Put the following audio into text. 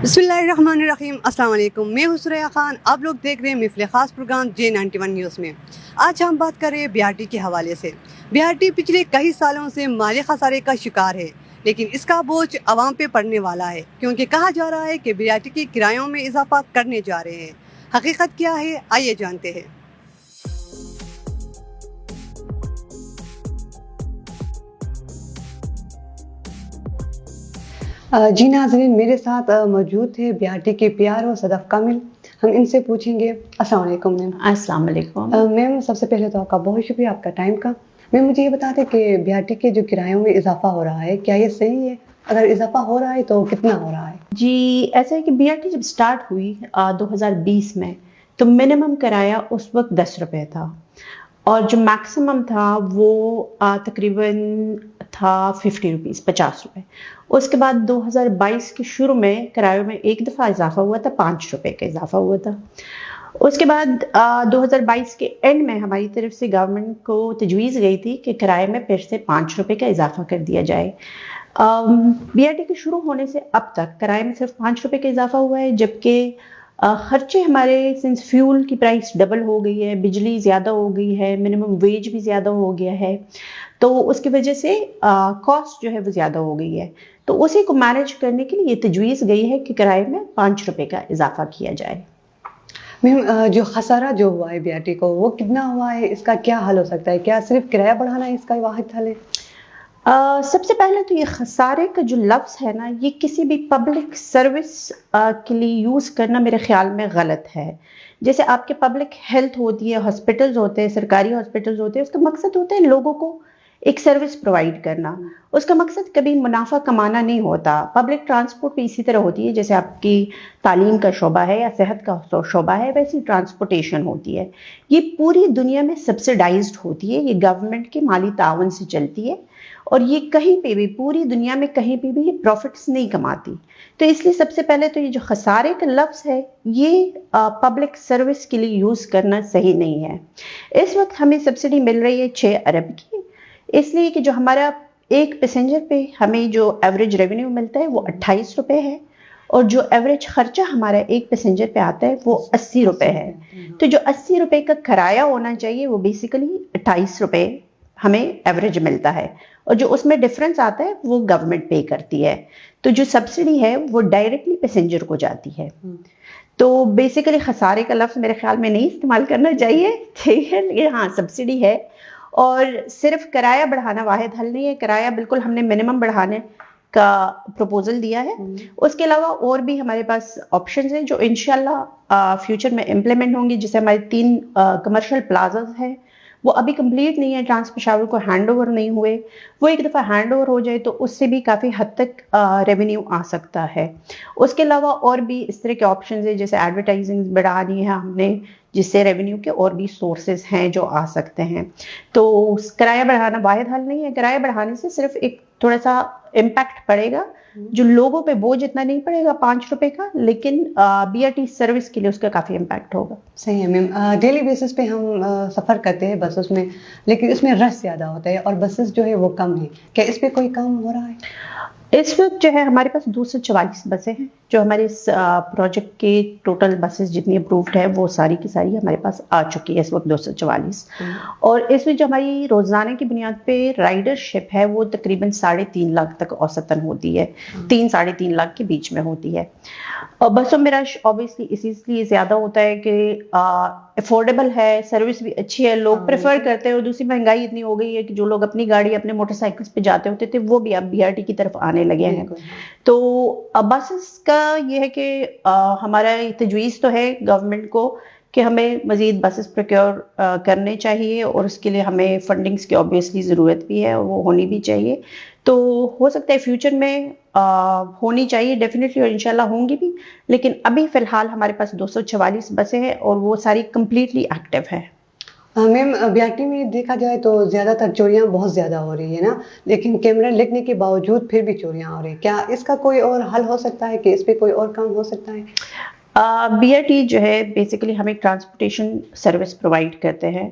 बिस्मिल्लाहिर्रहमानिर्रहीम, अस्सलाम वालेकुम। मैं हूं सुरैया खान। आप लोग देख रहे हैं महफिल खास प्रोग्राम J91 न्यूज़ में। आज हम बात कर रहे हैं BRT के हवाले से। BRT पिछले कई सालों से माली खसारे का शिकार है, लेकिन इसका बोझ आवाम पे पड़ने वाला है, क्योंकि कहा जा रहा है कि BRT की किरायों में इजाफा करने जा रहे हैं। हकीकत क्या है, आइए जानते हैं। जी नाज़रीन, मेरे साथ मौजूद थे BRT के PRO सदफ कामिल। हम इनसे पूछेंगे। अस्सलाम वालेकुम मैम। अस्सलाम वालेकुम। मैम, सबसे पहले तो आपका बहुत शुक्रिया आपका टाइम का। मैम, मुझे ये बता दें कि BRT के जो किरायों में इजाफा हो रहा है, क्या ये सही है? अगर इजाफा हो रहा है तो कितना हो रहा है? जी, ऐसा है कि BRT जब स्टार्ट हुई 2020 में, तो मिनिमम किराया उस वक्त 10 रुपए था और जो मैक्सिमम था वो तकरीबन था 50 रुपीज़, 50 रुपए। उसके बाद 2022 के शुरू में किरायों में एक दफ़ा इजाफा हुआ था, 5 रुपए का इजाफा हुआ था। उसके बाद 2022 के एंड में हमारी तरफ से गवर्नमेंट को तजवीज़ गई थी कि किराए में फिर से 5 रुपए का इजाफा कर दिया जाए। BRT के शुरू होने से अब तक किराए में सिर्फ 5 रुपए का इजाफा हुआ है, जबकि खर्चे हमारे सिंस फ्यूल की प्राइस डबल हो गई है, बिजली ज़्यादा हो गई है, मिनिमम वेज भी ज़्यादा हो गया है, तो उसकी वजह से कॉस्ट जो है वो ज़्यादा हो गई है। तो उसी को मैनेज करने के लिए ये तजवीज़ गई है कि किराए में 5 रुपए का इजाफा किया जाए। मैम, जो खसारा जो हुआ है BRT को, वो कितना हुआ है? इसका क्या हल हो सकता है? क्या सिर्फ किराया बढ़ाना इसका वाहिद हल है? सबसे पहले तो ये खसारे का जो लफ्ज़ है ना, ये किसी भी पब्लिक सर्विस के लिए यूज़ करना मेरे ख्याल में गलत है। जैसे आपके पब्लिक हेल्थ होती है, हॉस्पिटल्स होते हैं, सरकारी हॉस्पिटल्स होते हैं, उसका मकसद होता है लोगों को एक सर्विस प्रोवाइड करना। उसका मकसद कभी मुनाफा कमाना नहीं होता। पब्लिक ट्रांसपोर्ट भी इसी तरह होती है, जैसे आपकी तालीम का शोबा है या सेहत का शोबा है, वैसी ट्रांसपोर्टेशन होती है। ये पूरी दुनिया में सब्सिडाइज्ड होती है, ये गवर्नमेंट के माली ताउन से चलती है और ये कहीं पे भी पूरी दुनिया में कहीं पे भी ये प्रॉफिट्स नहीं कमाती। तो इसलिए सबसे पहले तो ये जो खसारे का लफ्ज़ है, ये पब्लिक सर्विस के लिए यूज़ करना सही नहीं है। इस वक्त हमें सब्सिडी मिल रही है 6 अरब की, इसलिए कि जो हमारा एक पैसेंजर पे हमें जो एवरेज रेवेन्यू मिलता है वो 28 रुपए है और जो एवरेज खर्चा हमारा एक पैसेंजर पे आता है वो 80 रुपए है। तो जो 80 रुपए का किराया होना चाहिए वो बेसिकली 28 रुपए हमें एवरेज मिलता है और जो उसमें डिफरेंस आता है वो गवर्नमेंट पे करती है। तो जो सब्सिडी है वो डायरेक्टली पैसेंजर को जाती है। तो बेसिकली खसारे का लफ्ज़ मेरे ख्याल में नहीं इस्तेमाल करना चाहिए, ठीक है, लेकिन हाँ सब्सिडी है और सिर्फ किराया बढ़ाना वाहिद हल नहीं है। किराया बिल्कुल हमने मिनिमम बढ़ाने का प्रपोजल दिया है। उसके अलावा और भी हमारे पास ऑप्शंस हैं जो इंशाल्लाह फ्यूचर में इम्प्लीमेंट होंगी। जैसे हमारे 3 कमर्शियल प्लाजाज हैं, वो अभी कंप्लीट नहीं है, ट्रांस पेशावर को हैंड ओवर नहीं हुए। वो एक दफ़ा हैंड ओवर हो जाए तो उससे भी काफ़ी हद तक रेवेन्यू आ सकता है। उसके अलावा और भी इस तरह के ऑप्शंस हैं, जैसे एडवर्टाइजिंग बढ़ानी है हमने, जिससे रेवेन्यू के और भी सोर्सेज हैं जो आ सकते हैं। तो किराया बढ़ाना वाहिद हल नहीं है। किराया बढ़ाने से सिर्फ एक थोड़ा सा इम्पैक्ट पड़ेगा, जो लोगों पे बोझ इतना नहीं पड़ेगा 5 रुपए का, लेकिन BRT सर्विस के लिए उसका काफ़ी इम्पैक्ट होगा। सही है मैम। डेली बेसिस पे हम सफ़र करते हैं बसेस में, लेकिन इसमें रश ज़्यादा होता है और बसेस जो है वो कम है। क्या इस पे कोई काम हो रहा है? इस वक्त जो है हमारे पास 244 बसें हैं, जो हमारे इस प्रोजेक्ट के टोटल बसेस जितनी अप्रूव्ड है वो सारी की सारी हमारे पास आ चुकी है इस वक्त 244। और इसमें जो हमारी रोज़ाना की बुनियाद पे राइडरशिप है वो तकरीबन 3.5 लाख तक औसतन होती है, 3-3.5 लाख के बीच में होती है। और बसों में रश ऑब्वियसली इसलिए ज़्यादा होता है कि अफोर्डेबल है, सर्विस भी अच्छी है, लोग प्रेफर करते हैं। और दूसरी महंगाई इतनी हो गई है कि जो लोग अपनी गाड़ी अपने मोटरसाइकिल्स पे जाते होते थे वो भी अब BRT की तरफ आने लगे हैं। तो बसेस का ये है कि हमारा तजवीज़ तो है गवर्नमेंट को कि हमें मज़ीद बसेस प्रोक्योर करने चाहिए और उसके लिए हमें फंडिंग्स की ऑब्वियसली ज़रूरत भी है और वो होनी भी चाहिए। तो हो सकता है फ्यूचर में होनी चाहिए डेफिनेटली और इंशाल्लाह होंगी भी, लेकिन अभी फ़िलहाल हमारे पास 244 बसें हैं और वो सारी कम्प्लीटली एक्टिव है। मैम, BRT में देखा जाए तो ज़्यादातर चोरियाँ बहुत ज़्यादा हो रही है ना, लेकिन कैमरा लगने के बावजूद फिर भी चोरियाँ हो रही है। क्या इसका कोई और हल हो सकता है कि इस पे कोई और काम हो सकता है? BRT जो है बेसिकली हम एक ट्रांसपोर्टेशन सर्विस प्रोवाइड करते हैं